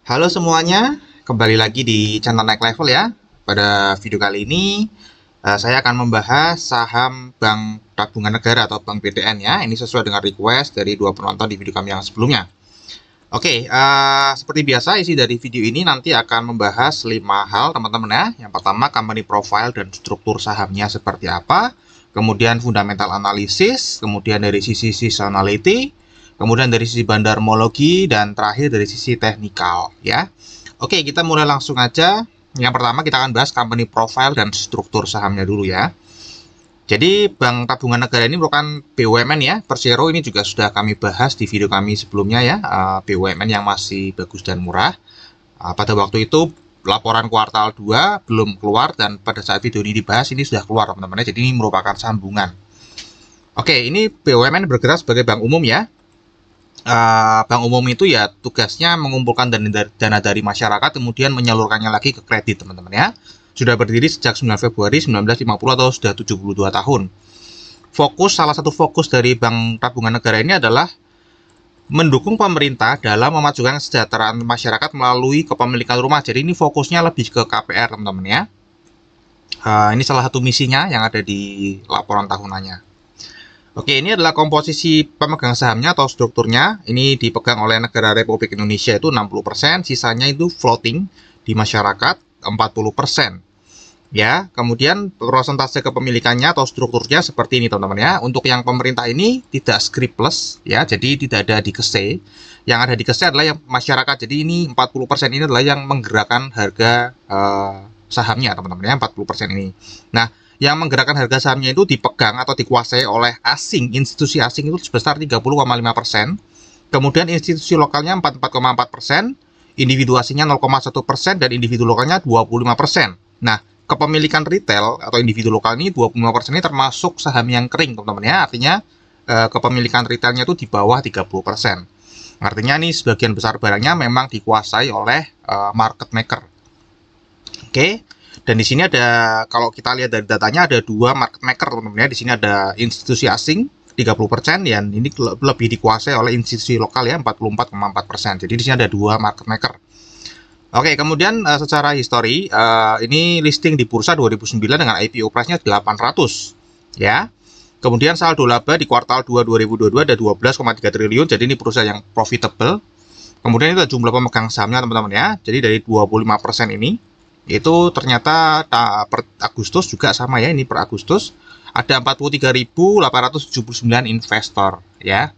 Halo semuanya, kembali lagi di channel Naik Level ya. Pada video kali ini, saya akan membahas saham Bank Tabungan Negara atau Bank BTN ya. Ini sesuai dengan request dari dua penonton di video kami yang sebelumnya. Oke, seperti biasa isi dari video ini nanti akan membahas 5 hal teman-teman ya. Yang pertama, company profile dan struktur sahamnya seperti apa. Kemudian fundamental analysis, kemudian dari sisi seasonality, kemudian dari sisi bandarmologi, dan terakhir dari sisi teknikal ya. Oke, kita mulai langsung aja. Yang pertama kita akan bahas company profile dan struktur sahamnya dulu ya. Jadi Bank Tabungan Negara ini merupakan BUMN ya. Persero ini juga sudah kami bahas di video kami sebelumnya ya. BUMN yang masih bagus dan murah. Pada waktu itu laporan kuartal 2 belum keluar, dan pada saat video ini dibahas ini sudah keluar teman-teman. Jadi ini merupakan sambungan. Oke, ini BUMN bergerak sebagai bank umum ya. Bank umum itu ya tugasnya mengumpulkan dana dari masyarakat, kemudian menyalurkannya lagi ke kredit teman-teman ya. Sudah berdiri sejak 9 Februari 1950 atau sudah 72 tahun. Salah satu fokus dari Bank Tabungan Negara ini adalah mendukung pemerintah dalam memajukan kesejahteraan masyarakat melalui kepemilikan rumah. Jadi ini fokusnya lebih ke KPR teman-teman ya. Ini salah satu misinya yang ada di laporan tahunannya. Oke, ini adalah komposisi pemegang sahamnya atau strukturnya. Ini dipegang oleh negara Republik Indonesia itu 60%, sisanya itu floating di masyarakat 40%. Ya, kemudian persentase kepemilikannya atau strukturnya seperti ini teman-teman ya. Untuk yang pemerintah ini tidak scriptless ya, jadi tidak ada di KSE. Yang ada di KSE adalah yang masyarakat. Jadi ini 40% ini adalah yang menggerakkan harga sahamnya teman-teman ya, 40% ini. Nah, yang menggerakkan harga sahamnya itu dipegang atau dikuasai oleh institusi asing itu sebesar 30,5%. Kemudian institusi lokalnya 44,4%, individu asingnya 0,1%, dan individu lokalnya 25%. Nah, kepemilikan retail atau individu lokal ini 25% ini termasuk saham yang kering teman-teman ya. Artinya kepemilikan retailnya itu di bawah 30%. Artinya nih sebagian besar barangnya memang dikuasai oleh market maker. Oke. Dan di sini ada, kalau kita lihat dari datanya ada dua market maker teman-teman ya. Di sini ada institusi asing 30%, dan ini lebih dikuasai oleh institusi lokal ya 44,4%. Jadi di sini ada dua market maker. Oke, kemudian secara histori ini listing di bursa 2009 dengan IPO price-nya 800 ya. Kemudian saldo laba di kuartal 2 2022 ada 12,3 triliun. Jadi ini perusahaan yang profitable. Kemudian itu jumlah pemegang sahamnya teman-teman ya. Jadi dari 25% ini itu ternyata per Agustus juga sama ya, ini per Agustus ada 43.879 investor ya.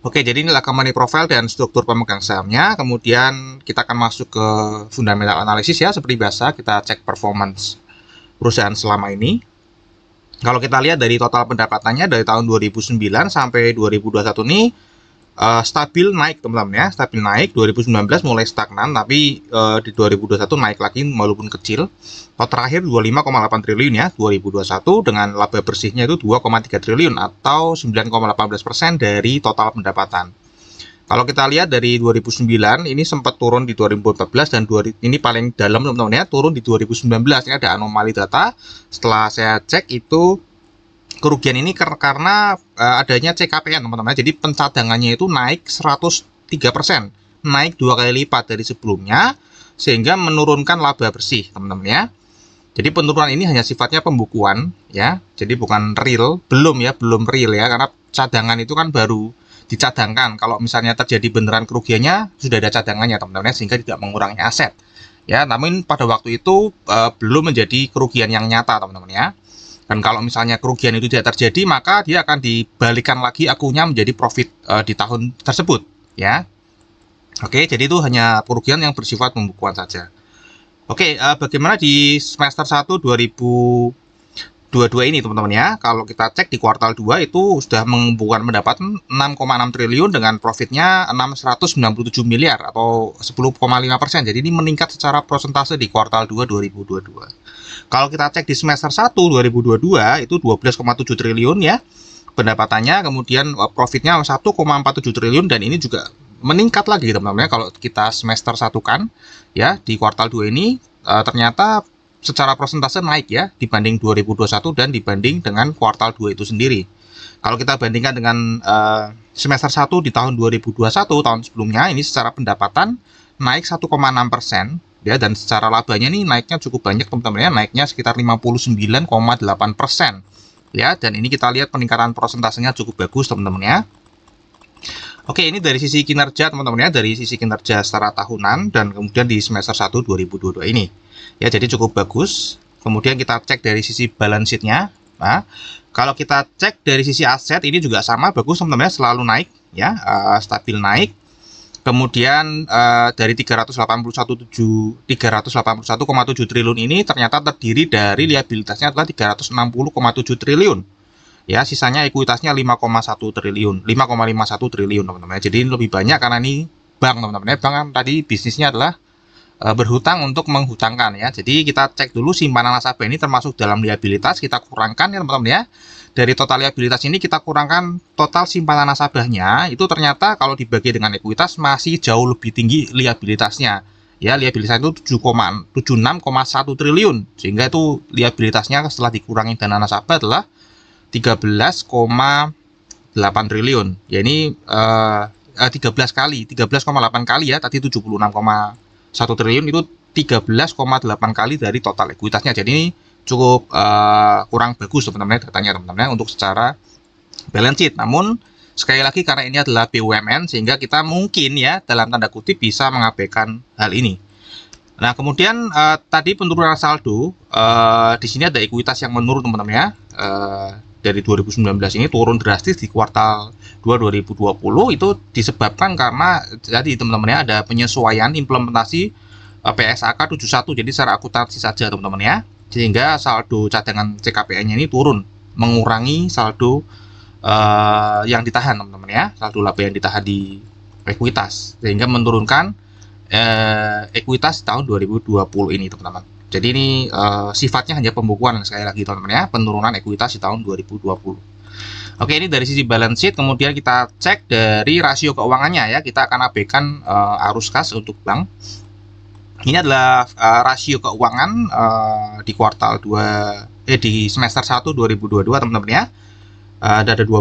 Oke, jadi inilah company profile dan struktur pemegang sahamnya. Kemudian kita akan masuk ke fundamental analysis ya. Seperti biasa kita cek performance perusahaan selama ini. Kalau kita lihat dari total pendapatannya dari tahun 2009 sampai 2021 ini stabil naik teman-teman ya, stabil naik. 2019 mulai stagnan, tapi di 2021 naik lagi walaupun kecil. Terakhir 25,8 triliun ya 2021, dengan laba bersihnya itu 2,3 triliun atau 9,18% dari total pendapatan. Kalau kita lihat dari 2009 ini sempat turun di 2014, dan ini paling dalam teman-teman ya, turun di 2019. Ini ada anomali data. Setelah saya cek itu kerugian ini karena adanya CKPN teman-teman. Jadi pencadangannya itu naik 103%, naik 2 kali lipat dari sebelumnya, sehingga menurunkan laba bersih teman-teman ya. Jadi penurunan ini hanya sifatnya pembukuan ya, jadi bukan real, belum real ya, karena cadangan itu kan baru dicadangkan. Kalau misalnya terjadi beneran kerugiannya sudah ada cadangannya teman-teman ya, sehingga tidak mengurangi aset ya. Namun pada waktu itu belum menjadi kerugian yang nyata teman-teman ya. Dan kalau misalnya kerugian itu tidak terjadi, maka dia akan dibalikan lagi akunya menjadi profit di tahun tersebut ya. Oke, jadi itu hanya kerugian yang bersifat pembukuan saja. Oke, bagaimana di semester 1 2022 ini teman-teman ya. Kalau kita cek di kuartal 2 itu sudah mengumpulkan pendapatan 6,6 triliun dengan profitnya 697 miliar atau 10,5%. Jadi ini meningkat secara persentase di kuartal 2 2022. Kalau kita cek di semester 1 2022 itu 12,7 triliun ya pendapatannya, kemudian profitnya 1,47 triliun, dan ini juga meningkat lagi teman-teman ya. Kalau kita semester 1 kan ya, di kuartal 2 ini ternyata secara persentase naik ya dibanding 2021 dan dibanding dengan kuartal 2 itu sendiri. Kalau kita bandingkan dengan semester 1 di tahun 2021, tahun sebelumnya, ini secara pendapatan naik 1,6% ya, dan secara labanya nih naiknya cukup banyak teman-teman ya, naiknya sekitar 59,8% ya, dan ini kita lihat peningkatan persentasenya cukup bagus teman-teman ya. Oke, ini dari sisi kinerja teman-teman ya, dari sisi kinerja secara tahunan dan kemudian di semester 1 2022 ini. Ya, jadi cukup bagus. Kemudian kita cek dari sisi balance sheet-nya. Nah, kalau kita cek dari sisi aset ini juga sama bagus teman-teman ya, selalu naik ya, stabil naik. Kemudian dari 381,7 triliun ini ternyata terdiri dari liabilitasnya adalah 360,7 triliun. Ya, sisanya ekuitasnya 5,1 triliun, 5,51 triliun teman-teman. Jadi ini lebih banyak karena ini bank teman-teman. Bank kan tadi bisnisnya adalah berhutang untuk menghutangkan ya. Jadi kita cek dulu simpanan nasabah ini termasuk dalam liabilitas, kita kurangkan ya teman-teman ya. Dari total liabilitas ini kita kurangkan total simpanan nasabahnya, itu ternyata kalau dibagi dengan ekuitas masih jauh lebih tinggi liabilitasnya. Ya, liabilitas itu 76,1 triliun. Sehingga itu liabilitasnya setelah dikurangi dana nasabah adalah 13,8 triliun. Ya ini 13,8 kali ya, tadi 76,1 triliun itu 13,8 kali dari total ekuitasnya. Jadi ini cukup kurang bagus teman-teman datanya teman-teman untuk secara balance sheet. Namun sekali lagi karena ini adalah BUMN sehingga kita mungkin ya dalam tanda kutip bisa mengabaikan hal ini. Nah, kemudian tadi penurunan saldo di sini ada ekuitas yang menurun teman-teman ya. Dari 2019 ini turun drastis di kuartal 2 2020 itu disebabkan karena jadi teman-teman ya ada penyesuaian implementasi PSAK 71, jadi secara akuntansi saja teman-teman ya. Sehingga saldo cadangan CKPN-nya ini turun, mengurangi saldo yang ditahan teman-teman ya, saldo laba yang ditahan di ekuitas, sehingga menurunkan ekuitas tahun 2020 ini teman-teman. Jadi ini sifatnya hanya pembukuan sekali lagi teman-teman ya, penurunan ekuitas di tahun 2020. Oke, ini dari sisi balance sheet. Kemudian kita cek dari rasio keuangannya ya, kita akan abaikan arus kas untuk bank. Ini adalah rasio keuangan di kuartal 2 di semester 1 2022 teman-teman ya. Ada 12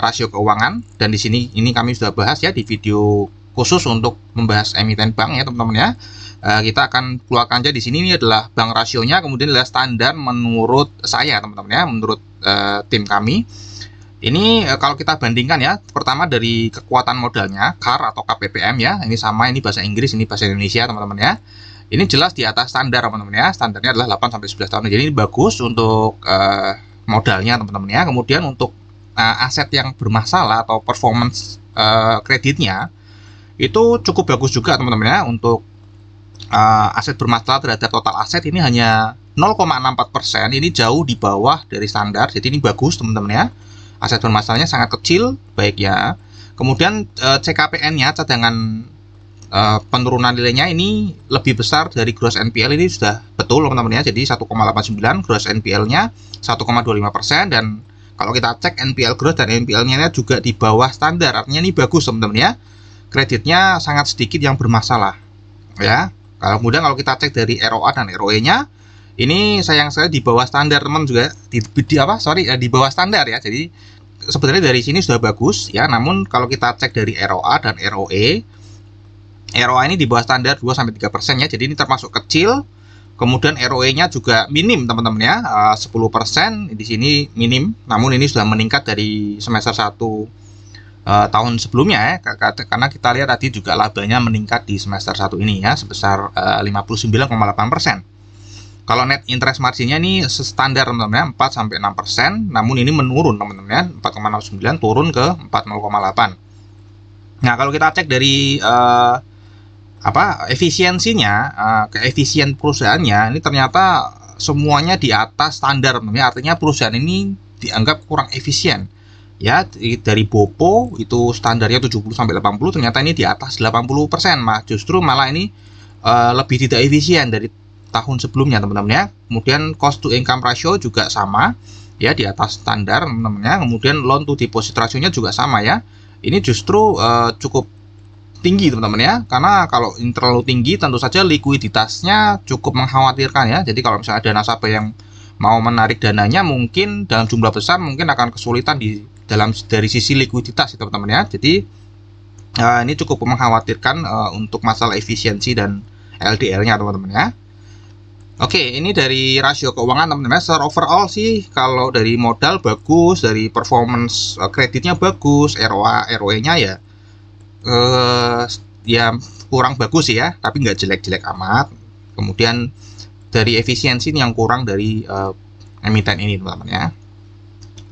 rasio keuangan, dan di sini ini kami sudah bahas ya di video khusus untuk membahas emiten bank ya teman-teman ya. Kita akan keluarkan aja di sini, ini adalah bank rasionya, kemudian adalah standar menurut saya teman-teman ya, menurut tim kami. Ini kalau kita bandingkan ya, pertama dari kekuatan modalnya, CAR atau KPPM ya, ini sama, ini bahasa Inggris, ini bahasa Indonesia teman-teman ya. Ini jelas di atas standar teman-teman ya, standarnya adalah 8-11 tahun, jadi ini bagus untuk modalnya teman-teman ya. Kemudian untuk aset yang bermasalah atau performance kreditnya, itu cukup bagus juga teman-teman ya. Untuk aset bermasalah terhadap total aset ini hanya 0,64%, ini jauh di bawah dari standar, jadi ini bagus teman-teman ya. Aset bermasalahnya sangat kecil, baik ya. Kemudian CKPN-nya, cadangan penurunan nilainya ini lebih besar dari gross NPL, ini sudah betul teman-teman ya. Jadi 1,89, gross NPL-nya 1,25%, dan kalau kita cek NPL gross dan NPL-nya juga di bawah standar, artinya ini bagus teman-teman ya. Kreditnya sangat sedikit yang bermasalah ya. Kemudian kalau kita cek dari ROA dan ROE-nya, ini sayang sekali di bawah standar teman juga, di bawah standar ya. Jadi sebenarnya dari sini sudah bagus ya, namun kalau kita cek dari ROA dan ROE, ROA ini di bawah standar 2-3% ya, jadi ini termasuk kecil. Kemudian ROE-nya juga minim teman-teman ya, 10% di sini minim, namun ini sudah meningkat dari semester 1 tahun sebelumnya ya, karena kita lihat tadi juga labanya meningkat di semester 1 ini ya, sebesar 59,8%. Kalau net interest marginnya ini standar teman-teman ya, 4-6%, namun ini menurun teman-teman ya, 4,09 turun ke 4,08. Nah, kalau kita cek dari efisiensinya, keefisien perusahaannya, ini ternyata semuanya di atas standar teman-teman ya. Artinya perusahaan ini dianggap kurang efisien ya. Dari BOPO itu standarnya 70-80, ternyata ini di atas 80%, justru malah ini lebih tidak efisien dari tahun sebelumnya teman-teman ya. Kemudian cost to income ratio juga sama ya, di atas standar teman-teman ya. Kemudian loan to deposit ratio-nya juga sama ya. Ini justru cukup tinggi teman-teman ya, karena kalau ini terlalu tinggi tentu saja likuiditasnya cukup mengkhawatirkan ya. Jadi kalau misalnya ada nasabah yang mau menarik dananya mungkin dalam jumlah besar, mungkin akan kesulitan dari sisi likuiditas teman-teman ya. Jadi Ini cukup mengkhawatirkan untuk masalah efisiensi dan LDR-nya teman-teman ya. Oke, ini dari rasio keuangan teman-teman. Secara overall sih kalau dari modal bagus, dari performance kreditnya bagus, ROA, ROE-nya ya kurang bagus ya, tapi nggak jelek-jelek amat. Kemudian dari efisiensi ini yang kurang dari emiten ini teman-teman ya.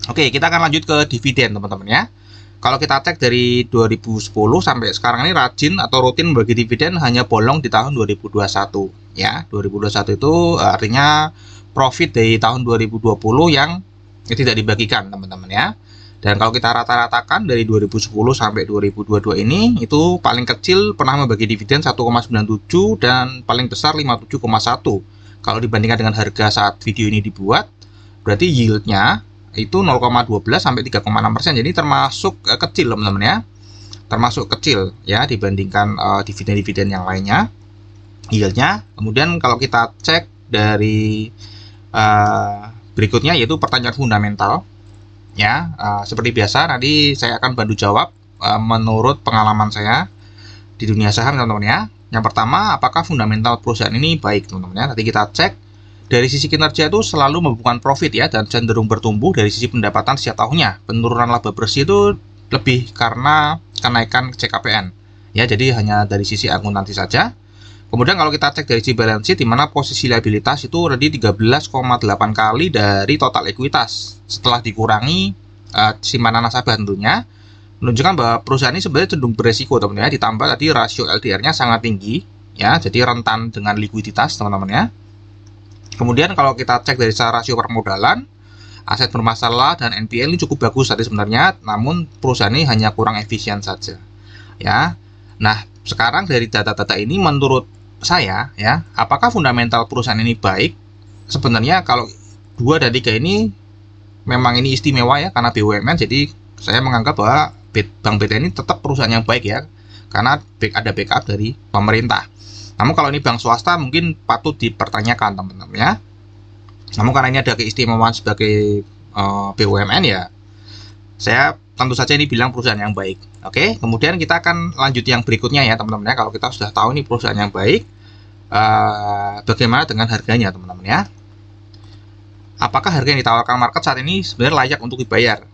Oke, kita akan lanjut ke dividen teman-teman ya. Kalau kita cek dari 2010 sampai sekarang ini rajin atau rutin membagi dividen hanya bolong di tahun 2021 ya. 2021 itu artinya profit dari tahun 2020 yang tidak dibagikan teman-teman ya. Dan kalau kita rata-ratakan dari 2010 sampai 2022 ini itu paling kecil pernah membagi dividen 1,97 dan paling besar 57,1. Kalau dibandingkan dengan harga saat video ini dibuat, berarti yieldnya itu 0,12 sampai 3,6%. Jadi termasuk kecil teman-teman ya. Termasuk kecil ya dibandingkan dividen-dividen yang lainnya yieldnya. Kemudian kalau kita cek dari berikutnya yaitu pertanyaan fundamental ya, seperti biasa nanti saya akan bantu jawab menurut pengalaman saya di dunia saham teman-teman ya. Yang pertama, apakah fundamental perusahaan ini baik teman-teman ya. Nanti kita cek dari sisi kinerja itu selalu membukukan profit ya dan cenderung bertumbuh. Dari sisi pendapatan setiap tahunnya. Penurunan laba bersih itu lebih karena kenaikan CKPN ya, jadi hanya dari sisi akuntansi saja. Kemudian kalau kita cek dari sisi balance sheet, di mana posisi liabilitas itu tadi 13,8 kali dari total ekuitas setelah dikurangi simpanan nasabah tentunya, menunjukkan bahwa perusahaan ini sebenarnya cenderung beresiko teman-teman ya. Ditambah tadi rasio LDR-nya sangat tinggi ya, jadi rentan dengan likuiditas teman-teman ya. Kemudian kalau kita cek dari secara rasio permodalan, aset bermasalah dan NPL ini cukup bagus tadi sebenarnya, namun perusahaan ini hanya kurang efisien saja ya. Nah, sekarang dari data-data ini menurut saya ya, apakah fundamental perusahaan ini baik? Sebenarnya kalau 2 dan 3 ini memang ini istimewa ya karena BUMN, jadi saya menganggap bahwa Bank BTN ini tetap perusahaan yang baik ya, karena ada backup dari pemerintah. Namun kalau ini bank swasta mungkin patut dipertanyakan teman-teman ya. Namun karena ini ada keistimewaan sebagai BUMN ya, saya tentu saja ini bilang perusahaan yang baik. Oke, kemudian kita akan lanjut yang berikutnya ya teman-teman ya. Kalau kita sudah tahu ini perusahaan yang baik, bagaimana dengan harganya teman-teman ya? Apakah harga yang ditawarkan market saat ini sebenarnya layak untuk dibayar?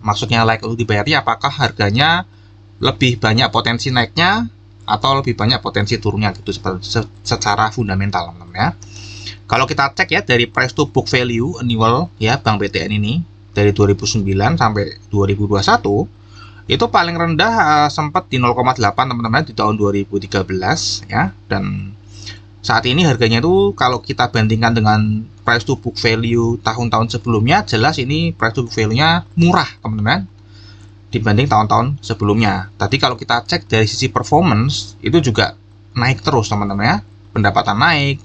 Maksudnya layak untuk dibayarnya, apakah harganya lebih banyak potensi naiknya atau lebih banyak potensi turunnya gitu secara fundamental teman-teman ya. Kalau kita cek ya dari price to book value annual ya Bank BTN ini dari 2009 sampai 2021 itu paling rendah sempat di 0,8 teman-teman di tahun 2013 ya, dan saat ini harganya itu kalau kita bandingkan dengan price to book value tahun-tahun sebelumnya, jelas ini price to book value-nya murah teman-teman dibanding tahun-tahun sebelumnya. Tadi kalau kita cek dari sisi performance itu juga naik terus teman-teman ya, pendapatan naik,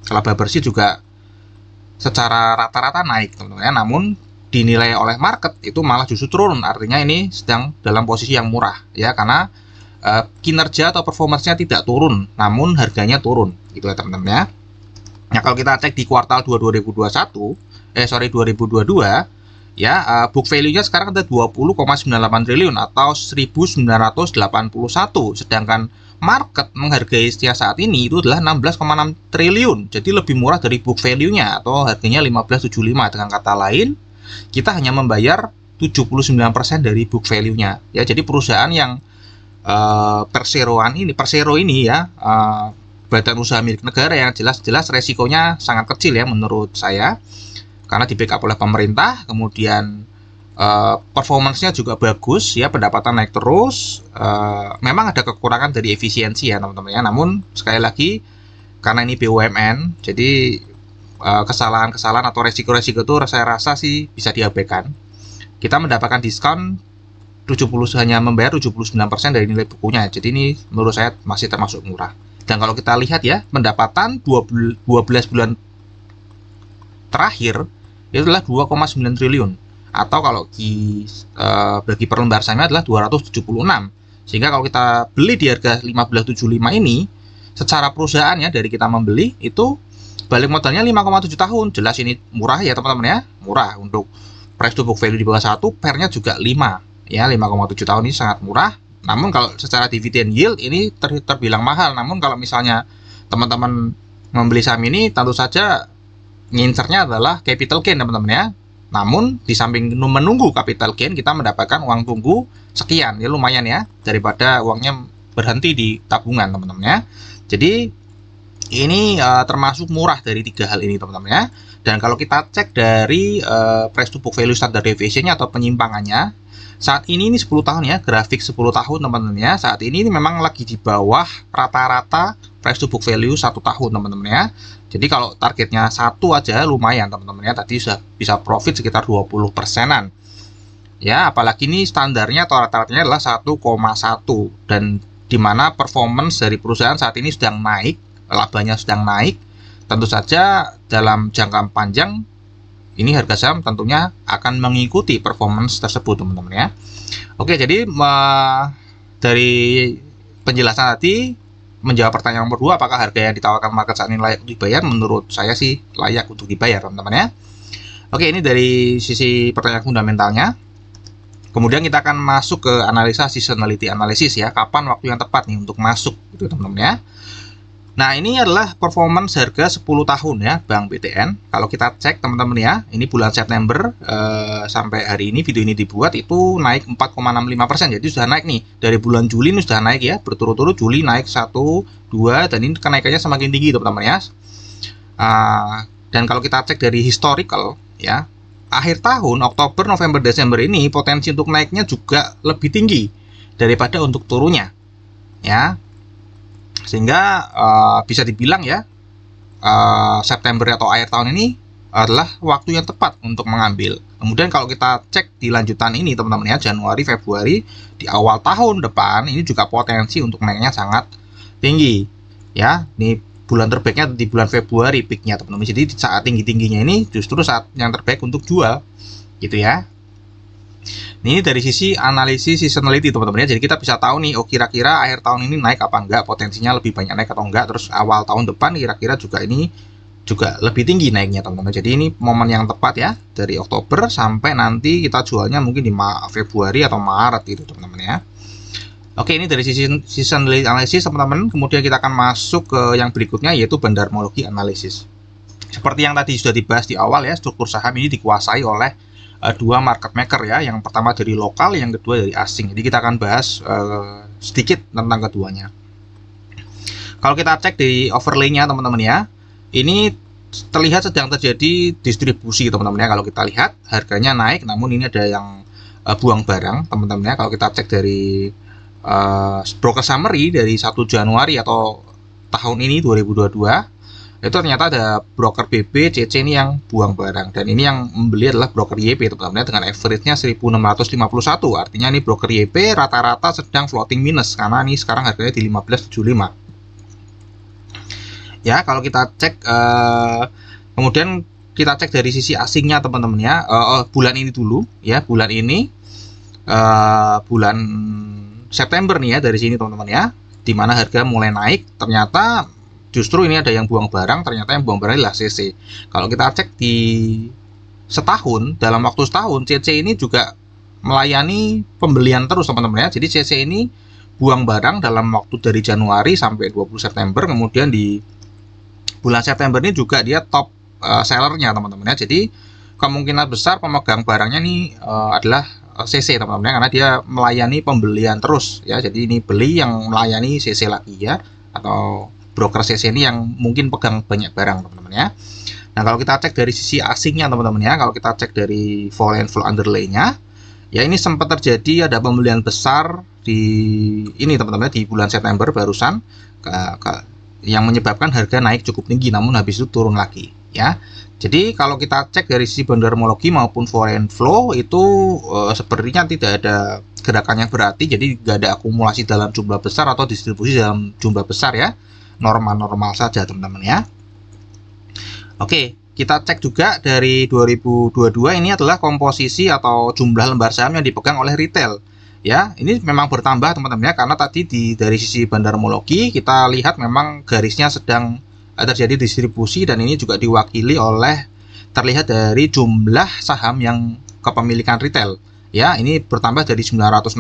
laba bersih juga secara rata-rata naik teman-teman ya. Namun dinilai oleh market itu malah justru turun, artinya ini sedang dalam posisi yang murah ya, karena kinerja atau performance-nya tidak turun, namun harganya turun gitu ya teman-teman ya. Nah kalau kita cek di kuartal 2 2022 ya, book value-nya sekarang ada 20,98 triliun atau 1981, sedangkan market menghargai Setia saat ini itu adalah 16,6 triliun. Jadi lebih murah dari book value-nya atau harganya 15,75. Dengan kata lain, kita hanya membayar 79% dari book value-nya. Ya, jadi perusahaan yang Persero ini ya, badan usaha milik negara yang jelas-jelas resikonya sangat kecil ya menurut saya. Karena di backup oleh pemerintah, kemudian performance-nya juga bagus ya, pendapatan naik terus. Memang ada kekurangan dari efisiensi ya teman-teman ya, namun sekali lagi karena ini BUMN, jadi kesalahan-kesalahan atau resiko-resiko itu saya rasa sih bisa diabaikan. Kita mendapatkan diskon hanya membayar 79% dari nilai bukunya, jadi ini menurut saya masih termasuk murah. Dan kalau kita lihat ya, pendapatan 12 bulan terakhir itu adalah 2,9 triliun, atau kalau bagi per lembar sahamnya adalah 276. Sehingga kalau kita beli di harga 1575 ini, secara perusahaan ya dari kita membeli itu balik modalnya 5,7 tahun. Jelas ini murah ya teman-teman ya, murah untuk price to book value di bawah 1, pernya juga 5 ya, 5,7 tahun ini sangat murah. Namun kalau secara dividend yield ini terbilang mahal. Namun kalau misalnya teman-teman membeli saham ini, tentu saja ngincernya adalah capital gain teman-teman ya. Namun di samping menunggu capital gain, kita mendapatkan uang tunggu sekian, ya lumayan ya, daripada uangnya berhenti di tabungan teman-teman ya. Jadi ini termasuk murah dari tiga hal ini teman-teman ya. Dan kalau kita cek dari price to book value standard deviation-nya atau penyimpangannya, saat ini 10 tahun ya, grafik 10 tahun teman-teman ya. Saat ini memang lagi di bawah rata-rata price to book value 1 tahun teman-teman ya. Jadi kalau targetnya 1 aja lumayan teman-teman ya. Tadi sudah bisa profit sekitar 20%-an. Ya, apalagi ini standarnya atau rata-ratanya adalah 1,1 dan dimana performance dari perusahaan saat ini sedang naik, labanya sedang naik. Tentu saja dalam jangka panjang ini harga saham tentunya akan mengikuti performance tersebut teman-teman ya. Oke, jadi dari penjelasan tadi menjawab pertanyaan nomor 2, apakah harga yang ditawarkan market saat ini layak dibayar? Menurut saya sih layak untuk dibayar teman-teman ya. Oke, ini dari sisi pertanyaan fundamentalnya. Kemudian kita akan masuk ke analisa seasonality analysis ya, kapan waktu yang tepat nih untuk masuk gitu teman-teman ya. Nah, ini adalah performance harga 10 tahun ya Bank BTN. Kalau kita cek teman-teman ya, ini bulan September sampai hari ini video ini dibuat itu naik 4,65%. Jadi sudah naik nih. Dari bulan Juli ini sudah naik ya, berturut-turut Juli naik 1, 2 dan ini kenaikannya semakin tinggi teman-teman ya. Dan kalau kita cek dari historical ya, akhir tahun Oktober, November, Desember ini potensi untuk naiknya juga lebih tinggi daripada untuk turunnya. Ya. Sehingga bisa dibilang ya September atau akhir tahun ini adalah waktu yang tepat untuk mengambil. Kemudian kalau kita cek di lanjutan ini teman-teman ya, Januari, Februari, di awal tahun depan ini juga potensi untuk naiknya sangat tinggi ya. Ini bulan terbaiknya di bulan Februari peaknya teman-teman. Jadi saat tinggi-tingginya ini justru saat yang terbaik untuk jual gitu ya. Ini dari sisi analisis seasonality teman-teman ya. Jadi kita bisa tahu nih, oh kira-kira akhir tahun ini naik apa enggak, potensinya lebih banyak naik atau enggak. Terus awal tahun depan kira-kira juga ini juga lebih tinggi naiknya teman-teman. Jadi ini momen yang tepat ya, dari Oktober sampai nanti kita jualnya mungkin di Februari atau Maret gitu teman-teman ya. Oke, ini dari sisi seasonality analysis teman-teman. Kemudian kita akan masuk ke yang berikutnya, yaitu bandarmologi analysis. Seperti yang tadi sudah dibahas di awal ya, struktur saham ini dikuasai oleh dua market maker ya, yang pertama dari lokal, yang kedua dari asing. Jadi kita akan bahas sedikit tentang keduanya. Kalau kita cek di overlay-nya teman-teman ya, ini terlihat sedang terjadi distribusi teman-teman ya. Kalau kita lihat harganya naik, namun ini ada yang buang barang teman-teman ya. Kalau kita cek dari broker summary dari 1 Januari atau tahun ini 2022, itu ternyata ada broker BB, CC ini yang buang barang, dan ini yang membeli adalah broker YP teman-teman dengan average-nya 1651. Artinya ini broker YP rata-rata sedang floating minus karena ini sekarang harganya di 1575. Ya, kalau kita cek kemudian kita cek dari sisi asingnya teman-teman ya. Bulan ini dulu ya, bulan ini bulan September nih ya, dari sini teman-teman ya, dimana harga mulai naik. Ternyata justru ini ada yang buang barang, ternyata yang buang barang adalah CC. Kalau kita cek di setahun, dalam waktu setahun, CC ini juga melayani pembelian terus teman-teman ya. Jadi CC ini buang barang dalam waktu dari Januari sampai 20 September, kemudian di bulan September ini juga dia top sellernya teman-teman ya. Jadi kemungkinan besar pemegang barangnya ini adalah CC teman-teman ya, karena dia melayani pembelian terus ya. Jadi ini beli yang melayani CC lagi ya, atau broker CC ini yang mungkin pegang banyak barang teman-teman ya. Nah, kalau kita cek dari sisi asingnya teman-teman ya, kalau kita cek dari foreign flow underlay-nya ya, ini sempat terjadi ada pembelian besar di ini teman-teman di bulan September barusan yang menyebabkan harga naik cukup tinggi, namun habis itu turun lagi ya. Jadi kalau kita cek dari sisi bandarmologi maupun foreign flow itu sepertinya tidak ada gerakan yang berarti, jadi nggak ada akumulasi dalam jumlah besar atau distribusi dalam jumlah besar ya. Normal-normal saja teman-teman ya. Oke, kita cek juga dari 2022 ini adalah komposisi atau jumlah lembar saham yang dipegang oleh retail ya. Ini memang bertambah teman-teman ya, karena tadi dari sisi bandarmologi kita lihat memang garisnya sedang terjadi distribusi, dan ini juga diwakili oleh terlihat dari jumlah saham yang kepemilikan retail ya. Ini bertambah dari 965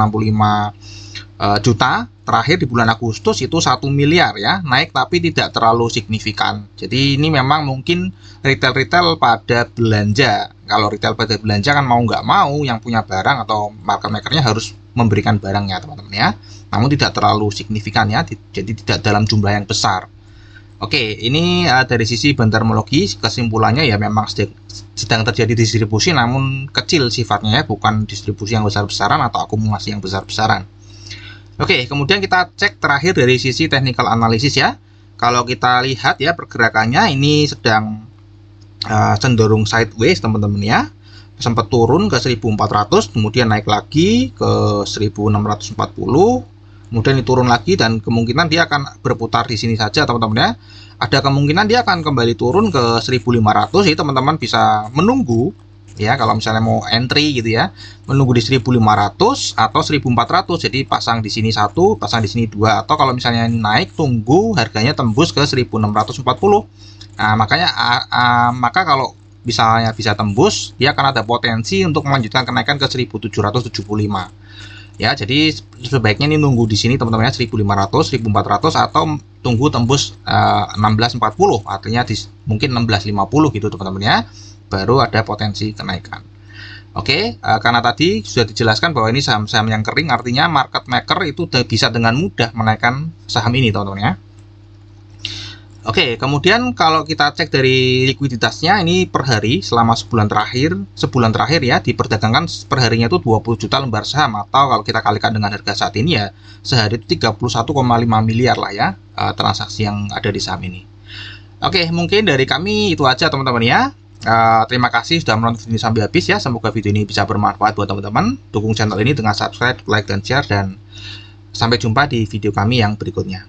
juta terakhir di bulan Agustus itu 1 miliar ya, naik tapi tidak terlalu signifikan. Jadi ini memang mungkin retail pada belanja. Kalau retail pada belanja kan mau nggak mau yang punya barang atau market makernya harus memberikan barangnya teman-teman ya. Namun tidak terlalu signifikan ya, jadi tidak dalam jumlah yang besar. Oke, ini dari sisi bandarmologi kesimpulannya ya memang sedang terjadi distribusi namun kecil sifatnya ya, bukan distribusi yang besar-besaran atau akumulasi yang besar-besaran. Oke, kemudian kita cek terakhir dari sisi technical analysis ya. Kalau kita lihat ya pergerakannya ini sedang cenderung sideways teman-teman ya. Sempat turun ke 1400, kemudian naik lagi ke 1640, kemudian diturun lagi dan kemungkinan dia akan berputar di sini saja teman-teman ya. Ada kemungkinan dia akan kembali turun ke 1500, jadi teman-teman bisa menunggu ya, kalau misalnya mau entry gitu ya, menunggu di 1500 atau 1400. Jadi pasang di sini 1, pasang di sini 2, atau kalau misalnya ini naik tunggu harganya tembus ke 1640. Nah, maka kalau misalnya bisa tembus, dia akan ada potensi untuk melanjutkan kenaikan ke 1775. Ya, jadi sebaiknya ini nunggu di sini teman-teman ya, 1500, 1400 atau tunggu tembus 1640, artinya mungkin 1650 gitu teman-teman ya. Baru ada potensi kenaikan. Oke, karena tadi sudah dijelaskan bahwa ini saham-saham yang kering, artinya market maker itu bisa dengan mudah menaikkan saham ini teman-teman ya. Oke, kemudian kalau kita cek dari likuiditasnya ini per hari selama sebulan terakhir ya, diperdagangkan per harinya itu 20 juta lembar saham, atau kalau kita kalikan dengan harga saat ini ya sehari itu 31,5 miliar lah ya transaksi yang ada di saham ini. Oke, mungkin dari kami itu aja teman-teman ya. Terima kasih sudah menonton video sampai habis ya. Semoga video ini bisa bermanfaat buat teman-teman. Dukung channel ini dengan subscribe, like, dan share, dan sampai jumpa di video kami yang berikutnya.